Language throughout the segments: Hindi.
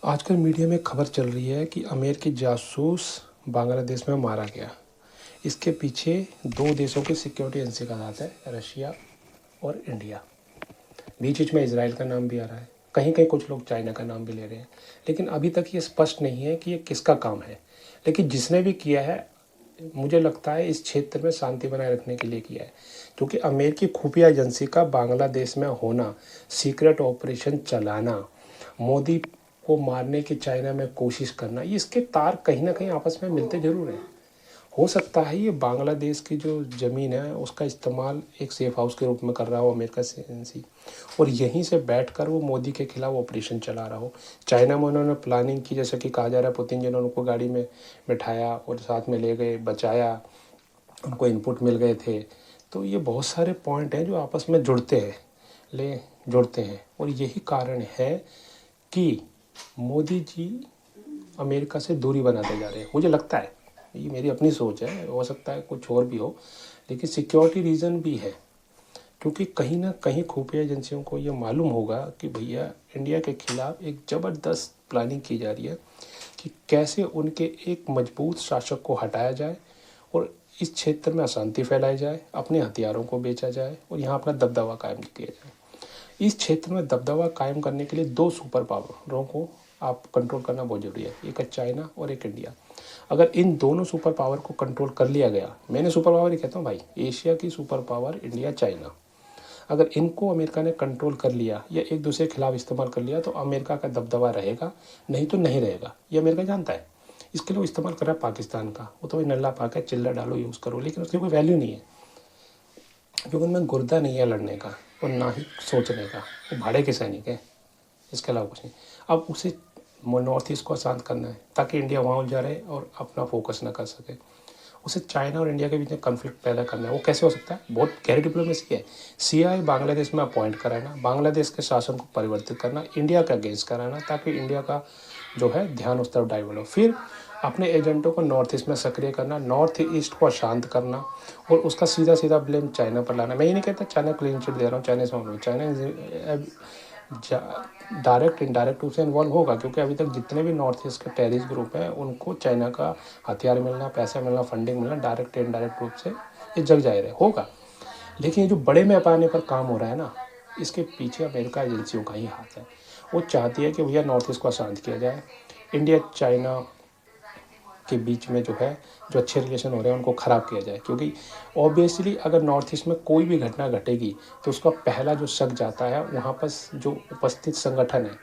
आजकल मीडिया में खबर चल रही है कि अमेरिकी जासूस बांग्लादेश में मारा गया। इसके पीछे दो देशों की सिक्योरिटी एजेंसी का हाथ है, रशिया और इंडिया। बीच बीच में इसराइल का नाम भी आ रहा है, कहीं कहीं कुछ लोग चाइना का नाम भी ले रहे हैं। लेकिन अभी तक ये स्पष्ट नहीं है कि ये किसका काम है। लेकिन जिसने भी किया है, मुझे लगता है इस क्षेत्र में शांति बनाए रखने के लिए किया है, क्योंकि अमेरिकी खुफिया एजेंसी का बांग्लादेश में होना, सीक्रेट ऑपरेशन चलाना, मोदी को मारने की चाइना में कोशिश करना, ये इसके तार कहीं ना कहीं आपस में मिलते जरूर हैं। हो सकता है ये बांग्लादेश की जो ज़मीन है उसका इस्तेमाल एक सेफ हाउस के रूप में कर रहा हो अमेरिका एजेंसी, और यहीं से बैठकर वो मोदी के खिलाफ ऑपरेशन चला रहा हो। चाइना में उन्होंने प्लानिंग की, जैसे कि कहा जा रहा है पुतिन जी ने उनको गाड़ी में बैठाया और साथ में ले गए, बचाया, उनको इनपुट मिल गए थे। तो ये बहुत सारे पॉइंट हैं जो आपस में जुड़ते हैं और यही कारण है कि मोदी जी अमेरिका से दूरी बनाते जा रहे हैं। मुझे लगता है, ये मेरी अपनी सोच है, हो सकता है कुछ और भी हो, लेकिन सिक्योरिटी रीज़न भी है, क्योंकि कहीं ना कहीं खुफिया एजेंसियों को ये मालूम होगा कि भैया इंडिया के खिलाफ एक ज़बरदस्त प्लानिंग की जा रही है कि कैसे उनके एक मजबूत शासक को हटाया जाए और इस क्षेत्र में अशांति फैलाई जाए, अपने हथियारों को बेचा जाए और यहाँ अपना दबदबा कायम किया जाए। इस क्षेत्र में दबदबा कायम करने के लिए दो सुपर पावरों को आप कंट्रोल करना बहुत ज़रूरी है, एक है चाइना और एक इंडिया। अगर इन दोनों सुपर पावर को कंट्रोल कर लिया गया, मैंने सुपर पावर ही कहता हूँ भाई, एशिया की सुपर पावर इंडिया चाइना, अगर इनको अमेरिका ने कंट्रोल कर लिया या एक दूसरे के खिलाफ इस्तेमाल कर लिया तो अमेरिका का दबदबा रहेगा, नहीं तो नहीं रहेगा। ये अमेरिका जानता है। इसके लिए वो इस्तेमाल कर रहा है पाकिस्तान का, वो तो भाई नल्ला पाक है, चिल्ला डालो यूज़ करो, लेकिन उसकी कोई वैल्यू नहीं है, क्योंकि उनमें गुर्दा नहीं है लड़ने का और ना ही सोचने का। वो भाड़े के सैनिक है, इसके अलावा कुछ नहीं। अब उसे नॉर्थ ईस्ट को शांत करना है ताकि इंडिया वहाँ उलझा रहे और अपना फोकस ना कर सके। उसे चाइना और इंडिया के बीच में कन्फ्लिक्ट पैदा करना है। वो कैसे हो सकता है? बहुत गहरी डिप्लोमेसी है। सीआई बांग्लादेश में अपॉइंट कराना, बांग्लादेश के शासन को परिवर्तित करना, इंडिया का अगेंस्ट कराना, ताकि इंडिया का जो है ध्यान उस तरफ डाइवर्ट हो। फिर अपने एजेंटों को नॉर्थ ईस्ट में सक्रिय करना, नॉर्थ ईस्ट को अशांत करना और उसका सीधा सीधा ब्लेम चाइना पर लाना। मैं ये नहीं कहता चाइना क्लीन चिट दे रहा हूँ, चाइना से चाइना डायरेक्ट इनडायरेक्ट रूप से इन्वॉल्व होगा, क्योंकि अभी तक जितने भी नॉर्थ ईस्ट के टेररिस्ट ग्रुप हैं उनको चाइना का हथियार मिलना, पैसा मिलना, फंडिंग मिलना डायरेक्ट इनडायरेक्ट रूप से ये जग जाहिर होगा। लेकिन ये जो बड़े पैमाने पर काम हो रहा है ना, इसके पीछे अमेरिका एजेंसियों का ही हाथ है। वो चाहती है कि भैया नॉर्थ ईस्ट को अशांत किया जाए, इंडिया चाइना के बीच में जो है जो अच्छे रिलेशन हो रहे हैं उनको ख़राब किया जाए, क्योंकि ऑब्वियसली अगर नॉर्थ ईस्ट में कोई भी घटना घटेगी तो उसका पहला जो शक जाता है वहाँ पर जो उपस्थित संगठन है,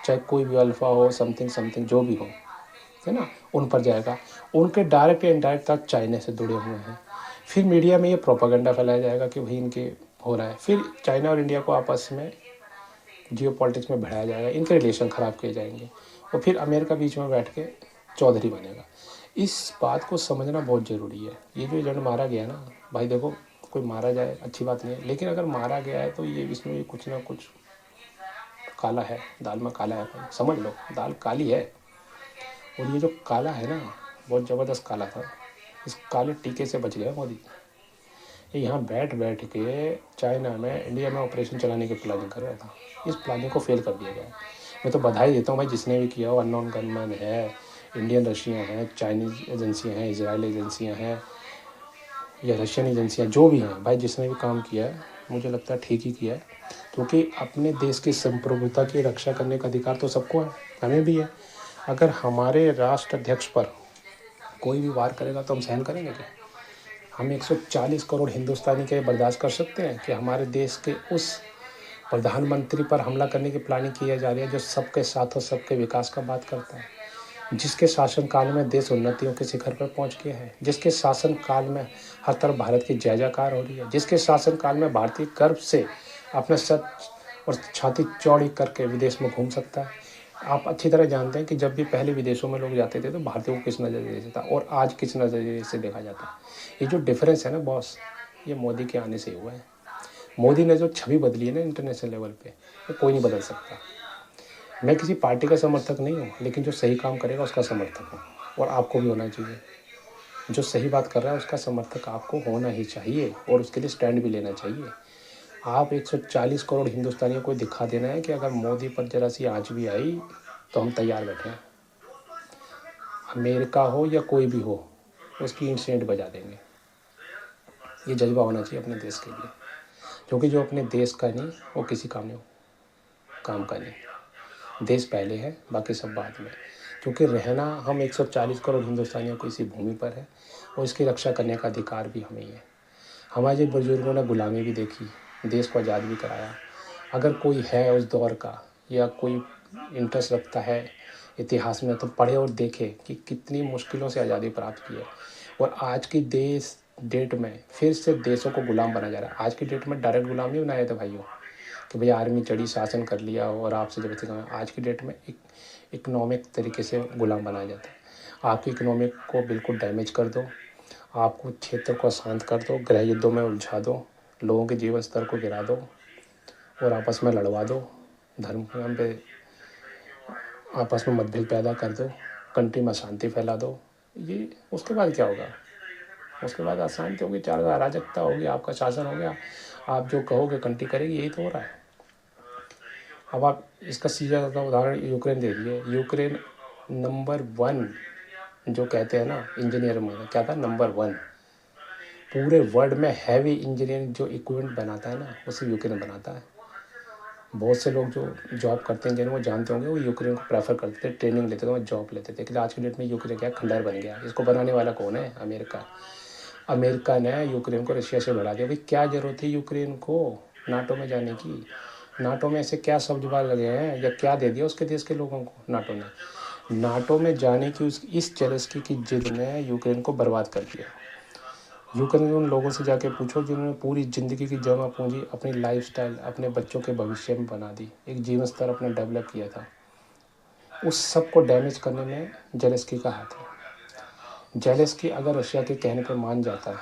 चाहे कोई भी अल्फा हो, समथिंग समथिंग जो भी हो, है ना, उन पर जाएगा। उनके डायरेक्ट या इनडायरेक्ट तक चाइना से जुड़े हुए हैं। फिर मीडिया में ये प्रोपागेंडा फैलाया जाएगा कि भाई इनके हो रहा है। फिर चाइना और इंडिया को आपस में जियो पॉलिटिक्स में भिड़ाया जाएगा, इनके रिलेशन ख़राब किए जाएंगे और फिर अमेरिका बीच में बैठ के चौधरी बनेगा। इस बात को समझना बहुत ज़रूरी है। ये जो एजेंट मारा गया ना भाई, देखो कोई मारा जाए अच्छी बात नहीं है, लेकिन अगर मारा गया है तो ये इसमें ये कुछ ना कुछ काला है, दाल में काला है भाई, समझ लो दाल काली है। और ये जो काला है ना, बहुत ज़बरदस्त काला था। इस काले टीके से बच गया मोदी। ये यहाँ बैठ बैठ के चाइना में इंडिया में ऑपरेशन चलाने की प्लानिंग कर रहा था। इस प्लानिंग को फेल कर दिया गया। मैं तो बधाई देता हूँ भाई जिसने भी किया हो। अननोन गनमैन है, इंडियन रशियन हैं, चाइनीज़ एजेंसियाँ हैं, इजराइल एजेंसियाँ हैं या रशियन एजेंसियाँ, जो भी हैं भाई, जिसने भी काम किया है मुझे लगता है ठीक ही किया है, क्योंकि अपने देश की संप्रभुता की रक्षा करने का अधिकार तो सबको है, हमें भी है। अगर हमारे राष्ट्राध्यक्ष पर कोई भी वार करेगा तो हम सहन करेंगे क्या? हम 140 करोड़ हिंदुस्तानी क्या बर्दाश्त कर सकते हैं कि हमारे देश के उस प्रधानमंत्री पर हमला करने की प्लानिंग की जा रही है, जो सबके साथ और सबके विकास का बात करता है, जिसके शासनकाल में देश उन्नतियों के शिखर पर पहुंच गया है, जिसके शासनकाल में हर तरफ भारत की जय जयकार हो रही है, जिसके शासनकाल में भारतीय गर्व से अपने सच और छाती चौड़ी करके विदेश में घूम सकता है। आप अच्छी तरह जानते हैं कि जब भी पहले विदेशों में लोग जाते थे तो भारतीयों को किस नज़रिए से था और आज किस नज़रिए से देखा जाता है। ये जो डिफरेंस है ना बॉस, ये मोदी के आने से हुआ है। मोदी ने जो छवि बदली है ना इंटरनेशनल लेवल पे, वो कोई नहीं बदल सकता। मैं किसी पार्टी का समर्थक नहीं हूँ, लेकिन जो सही काम करेगा उसका समर्थक हूँ, और आपको भी होना चाहिए। जो सही बात कर रहा है उसका समर्थक आपको होना ही चाहिए और उसके लिए स्टैंड भी लेना चाहिए। आप 140 करोड़ हिंदुस्तानियों को दिखा देना है कि अगर मोदी पर जरा सी आँच भी आई तो हम तैयार बैठे हैं, अमेरिका हो या कोई भी हो उसकी इंस्टेंट बजा देंगे। ये जज्बा होना चाहिए अपने देश के लिए, क्योंकि जो अपने देश का नहीं वो किसी काम का नहीं। देश पहले है, बाकी सब बाद में। क्योंकि रहना हम 140 करोड़ हिंदुस्तानियों को इसी भूमि पर है और इसकी रक्षा करने का अधिकार भी हमें ही है। हमारे बुजुर्गों ने गुलामी भी देखी, देश को आज़ाद भी कराया। अगर कोई है उस दौर का या कोई इंटरेस्ट रखता है इतिहास में, तो पढ़े और देखे कि कितनी मुश्किलों से आज़ादी प्राप्त की है। और आज की डेट में फिर से देशों को गुलाम बना जा रहा है। आज की डेट में डायरेक्ट गुलाम नहीं बनाया था भाइयों कि भैया आर्मी चढ़ी, शासन कर लिया और आपसे जब तक। आज की डेट में इकोनॉमिक तरीके से गुलाम बनाया जाता है। आपकी इकोनॉमिक को बिल्कुल डैमेज कर दो, आपको क्षेत्र को अशांत कर दो, गृह युद्धों में उलझा दो, लोगों के जीवन स्तर को गिरा दो और आपस में लड़वा दो, धर्म के नाम पे आपस में मतभेद पैदा कर दो, कंट्री में अशांति फैला दो। ये उसके बाद क्या होगा? उसके बाद अशांति होगी, चार अराजकता होगी, आपका शासन हो गया, आप जो कहोगे कंट्री करेगी। यही तो हो रहा है। अब आप इसका सीधा उदाहरण यूक्रेन दे दिए। यूक्रेन नंबर 1 जो कहते हैं ना इंजीनियर में, क्या था नंबर 1 पूरे वर्ल्ड में हैवी इंजीनियरिंग जो इक्विपमेंट बनाता है ना, वो सिर्फ यूक्रेन बनाता है। बहुत से लोग जो जॉब करते हैं जिन्हें वो जानते होंगे, वो यूक्रेन को प्रेफर करते थे, ट्रेनिंग लेते थे, वो जॉब लेते थे। लेकिन आज की डेट में यूक्रेन क्या खंडहर बन गया। इसको बनाने वाला कौन है? अमेरिका ने यूक्रेन को रशिया से बढ़ा दिया। भाई क्या जरूरत थी यूक्रेन को नाटो में जाने की? नाटो में ऐसे क्या शब्द लगे हैं या क्या दे दिया उसके देश के लोगों को नाटो में जाने की इस जेलसी की जिद ने यूक्रेन को बर्बाद कर दिया। यूक्रेन उन लोगों से जाके पूछो जिन्होंने पूरी ज़िंदगी की जमा पूंजी अपनी लाइफस्टाइल, अपने बच्चों के भविष्य में बना दी, एक जीवन स्तर अपना डेवलप किया था, उस सब को डैमेज करने में जेलेंस्की का हाथ है। जेलेंस्की अगर रशिया के कहने पर मान जाता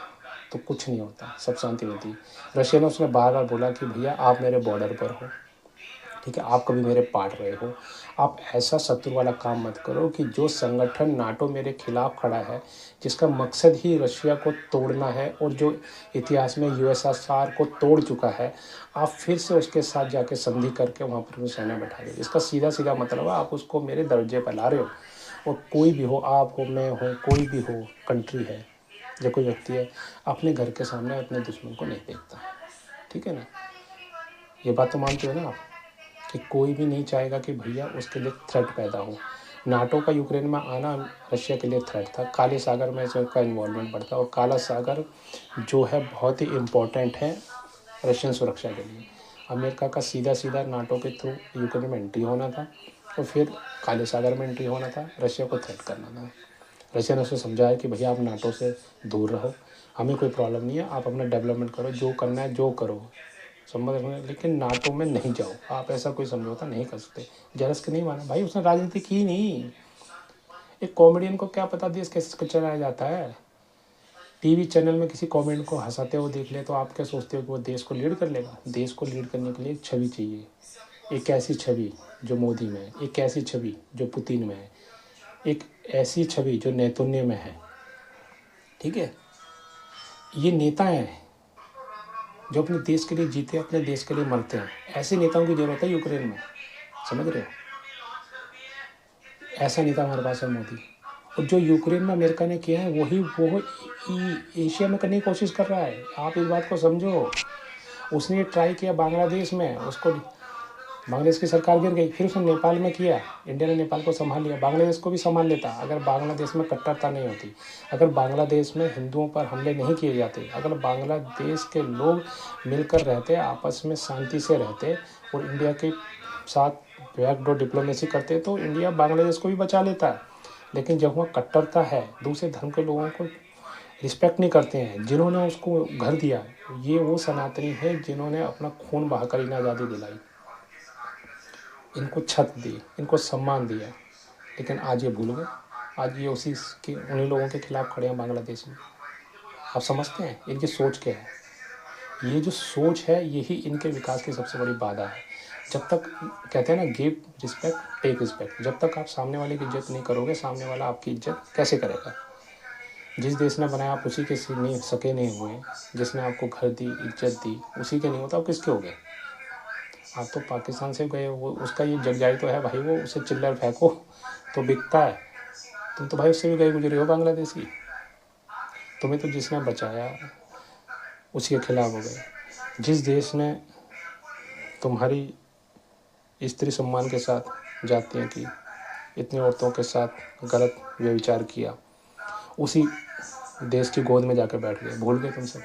तो कुछ नहीं होता, सब शांति होती। रशिया ने उसने बार बार बोला कि भैया आप मेरे बॉर्डर पर हो, ठीक है, आप कभी मेरे पार्ट रहे हो, आप ऐसा शत्रु वाला काम मत करो कि जो संगठन नाटो मेरे खिलाफ खड़ा है, जिसका मकसद ही रशिया को तोड़ना है और जो इतिहास में यूएसएसआर को तोड़ चुका है, आप फिर से उसके साथ जाके संधि करके वहाँ पर सेना बैठा रहे हो। इसका सीधा सीधा मतलब है आप उसको मेरे दर्जे पर ला रहे हो। और कोई भी हो, आप हो, मैं हो, कोई भी हो, कंट्री है या कोई व्यक्ति है, अपने घर के सामने अपने दुश्मन को नहीं देखता, ठीक है ना? ये बात तो मानते हो ना आप कि कोई भी नहीं चाहेगा कि भैया उसके लिए थ्रेट पैदा हो। नाटो का यूक्रेन में आना रशिया के लिए थ्रेट था। काले सागर में इसका इन्वॉल्वमेंट बढ़ता, और काला सागर जो है बहुत ही इम्पोर्टेंट है रशियन सुरक्षा के लिए। अमेरिका का सीधा सीधा नाटो के थ्रू यूक्रेन में एंट्री होना था और फिर काले सागर में एंट्री होना था, रशिया को थ्रेट करना था। रशिया ने उसे समझाया कि भैया आप नाटो से दूर रहो, हमें कोई प्रॉब्लम नहीं है, आप अपना डेवलपमेंट करो, जो करना है जो करो, समझ रहे, लेकिन नाटो में नहीं जाओ, आप ऐसा कोई समझौता नहीं कर सकते। जेलेंस्की नहीं माना भाई, उसने राजनीति की नहीं। एक कॉमेडियन को क्या पता देश कैसे चलाया जाता है? टीवी चैनल में किसी कॉमेडियन को हंसाते हुए देख ले तो आप क्या सोचते हो कि वो देश को लीड कर लेगा? देश को लीड करने के लिए एक छवि चाहिए, एक ऐसी छवि जो मोदी में है, एक ऐसी छवि जो पुतिन में है, एक ऐसी छवि जो नेतन्याहू में है, ठीक है? ये नेता हैं जो अपने देश के लिए जीते, अपने देश के लिए मरते हैं। ऐसे नेताओं की जरूरत है यूक्रेन में, समझ रहे हो? ऐसा नेता हमारे पास है मोदी। और जो यूक्रेन में अमेरिका ने किया है वही वो एशिया में करने की कोशिश कर रहा है। आप इस बात को समझो। उसने ट्राई किया बांग्लादेश में, उसको बांग्लादेश की सरकार गिर गई, फिर उसने नेपाल में किया, इंडिया ने नेपाल को संभाल लिया, बांग्लादेश को भी संभाल लेता अगर बांग्लादेश में कट्टरता नहीं होती, अगर बांग्लादेश में हिंदुओं पर हमले नहीं किए जाते, अगर बांग्लादेश के लोग मिलकर रहते, आपस में शांति से रहते और इंडिया के साथ बैकडोर डिप्लोमेसी करते, तो इंडिया बांग्लादेश को भी बचा लेता है। लेकिन जब वहाँ कट्टरता है, दूसरे धर्म के लोगों को रिस्पेक्ट नहीं करते हैं, जिन्होंने उसको घर दिया, ये वो सनातनी है जिन्होंने अपना खून बहाकर इन्हें आज़ादी दिलाई, इनको छत दी, इनको सम्मान दिया, लेकिन आज ये भूल गए। आज ये उन्हीं लोगों के खिलाफ खड़े हैं बांग्लादेश में। आप समझते हैं इनकी सोच क्या है? ये जो सोच है यही इनके विकास की सबसे बड़ी बाधा है। जब तक कहते हैं ना गिव रिस्पेक्ट टेक रिस्पेक्ट, जब तक आप सामने वाले की इज्जत नहीं करोगे, सामने वाला आपकी इज्जत कैसे करेगा? जिस देश ने बनाया आप उसी के सके नहीं हुए, जिसने आपको घर दी, इज्जत दी, उसी के नहीं होता, आप किसके हो गए? आप तो पाकिस्तान से गए, वो उसका ये जगजाई तो है भाई, वो उसे चिल्लर फेंको तो बिकता है। तुम तो भाई उससे भी गए गुजरे हो बांग्लादेश की। तुम्हें तो जिसने बचाया उसी के खिलाफ हो गए। जिस देश ने तुम्हारी स्त्री सम्मान के साथ जातियाँ की, इतनी औरतों के साथ गलत व्यभिचार किया, उसी देश की गोद में जाकर बैठ गए। भूल गए तुम सब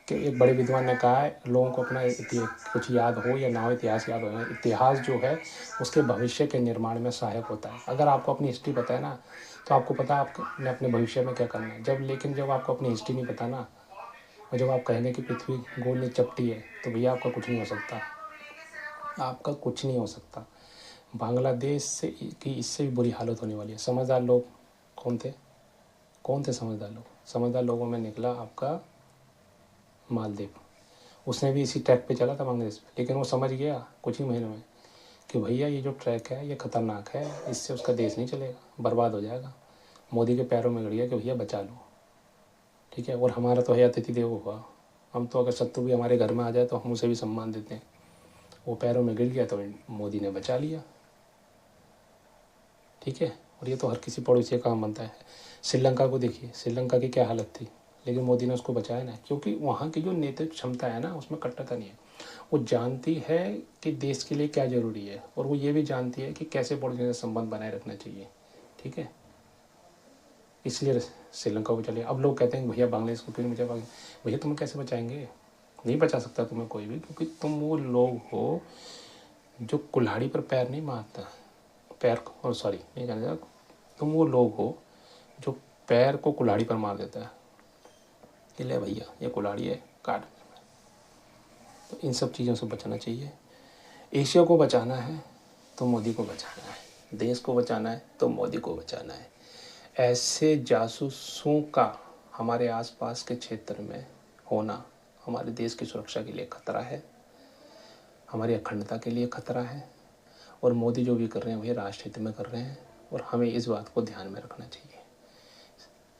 कि एक बड़े विद्वान ने कहा है, लोगों को अपना कुछ याद हो या ना हो, इतिहास याद हो, इतिहास जो है उसके भविष्य के निर्माण में सहायक होता है। अगर आपको अपनी हिस्ट्री पता है ना, तो आपको पता है आपने अपने भविष्य में क्या करना है। लेकिन जब आपको अपनी हिस्ट्री नहीं पता ना, और जब आप कहेंगे कि पृथ्वी गोल नहीं चपटी है, तो भैया आपका कुछ नहीं हो सकता, आपका कुछ नहीं हो सकता। बांग्लादेश से की इससे भी बुरी हालत होने वाली है। समझदार लोग कौन थे? कौन थे समझदार लोग? समझदार लोगों में निकला आपका मालदीव। उसने भी इसी ट्रैक पे चला था बांग्लादेश पे, लेकिन वो समझ गया कुछ ही महीनों में कि भैया ये जो ट्रैक है ये ख़तरनाक है, इससे उसका देश नहीं चलेगा, बर्बाद हो जाएगा। मोदी के पैरों में गिर गया कि भैया बचा लो, ठीक है। और हमारा तो है अतिथि देवो भव, हम तो अगर शत्रु भी हमारे घर में आ जाए तो हम उसे भी सम्मान देते हैं। वो पैरों में गिर गया तो मोदी ने बचा लिया, ठीक है। और ये तो हर किसी पड़ोसी का काम बनता है। श्रीलंका को देखिए, श्रीलंका की क्या हालत थी, लेकिन मोदी ने उसको बचाया ना, क्योंकि वहाँ की जो नेतृत्व क्षमता है ना, उसमें कट्टरता नहीं है। वो जानती है कि देश के लिए क्या ज़रूरी है, और वो ये भी जानती है कि कैसे पड़ोसियों से संबंध बनाए रखना चाहिए, ठीक है। इसलिए श्रीलंका को चलिए। अब लोग कहते हैं भैया बांग्लादेश को क्यों नहीं बचा पाएंगे? भैया तुम्हें कैसे बचाएंगे? नहीं बचा सकता तुम्हें कोई भी, क्योंकि तुम वो लोग हो जो कुल्हाड़ी पर पैर नहीं मारता, पैर और सॉरी नहीं कहना, तुम वो लोग हो जो पैर को कुल्हाड़ी पर मार देता है कि ले भैया ये कुल्हाड़ी है, काट। तो इन सब चीज़ों से बचना चाहिए। एशिया को बचाना है तो मोदी को बचाना है, देश को बचाना है तो मोदी को बचाना है। ऐसे जासूसों का हमारे आसपास के क्षेत्र में होना हमारे देश की सुरक्षा के लिए खतरा है, हमारी अखंडता के लिए खतरा है। और मोदी जो भी कर रहे हैं वही राष्ट्र हित में कर रहे हैं, और हमें इस बात को ध्यान में रखना चाहिए,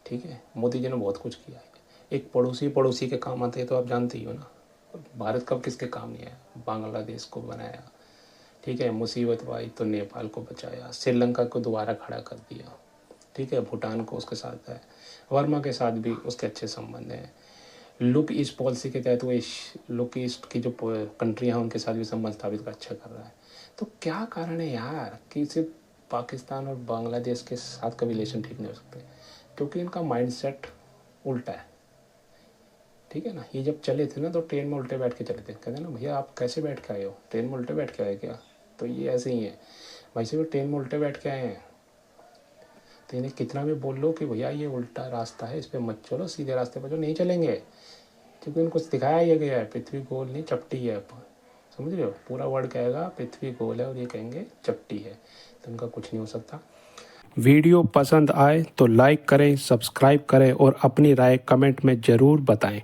ठीक है। मोदी जी ने बहुत कुछ किया है। एक पड़ोसी के काम आते हैं तो आप जानते ही हो ना, भारत कब किसके काम नहीं आया? बांग्लादेश को बनाया, ठीक है। मुसीबत आई तो नेपाल को बचाया, श्रीलंका को दोबारा खड़ा कर दिया, ठीक है। भूटान को उसके साथ है, वर्मा के साथ भी उसके अच्छे संबंध हैं। लुक ईस्ट पॉलिसी के तहत वो लुक ईस्ट की जो कंट्री हैं उनके साथ भी संबंध स्थापित का अच्छा कर रहा है। तो क्या कारण है यार कि सिर्फ पाकिस्तान और बांग्लादेश के साथ का रिलेशन ठीक नहीं हो सकते? क्योंकि इनका माइंडसेट उल्टा है, ठीक है ना। ये जब चले थे ना तो ट्रेन में उल्टे बैठ के चले थे। कहते हैं ना भैया आप कैसे बैठ के आए हो, ट्रेन में उल्टे बैठ के आए क्या? तो ये ऐसे ही है भाई साहब, ट्रेन में उल्टे बैठ के आए हैं। तो इन्हें कितना भी बोल लो कि भैया ये उल्टा रास्ता है, इस पर मत चलो, सीधे रास्ते पर जो नहीं चलेंगे, क्योंकि उनको दिखाया ही गया है पृथ्वी गोल नहीं चपटी है। समझ रहे हो? पूरा वर्ड कहेगा पृथ्वी गोल है और ये कहेंगे चपटी है, तो उनका कुछ नहीं हो सकता। वीडियो पसंद आए तो लाइक करें, सब्सक्राइब करें और अपनी राय कमेंट में ज़रूर बताएं।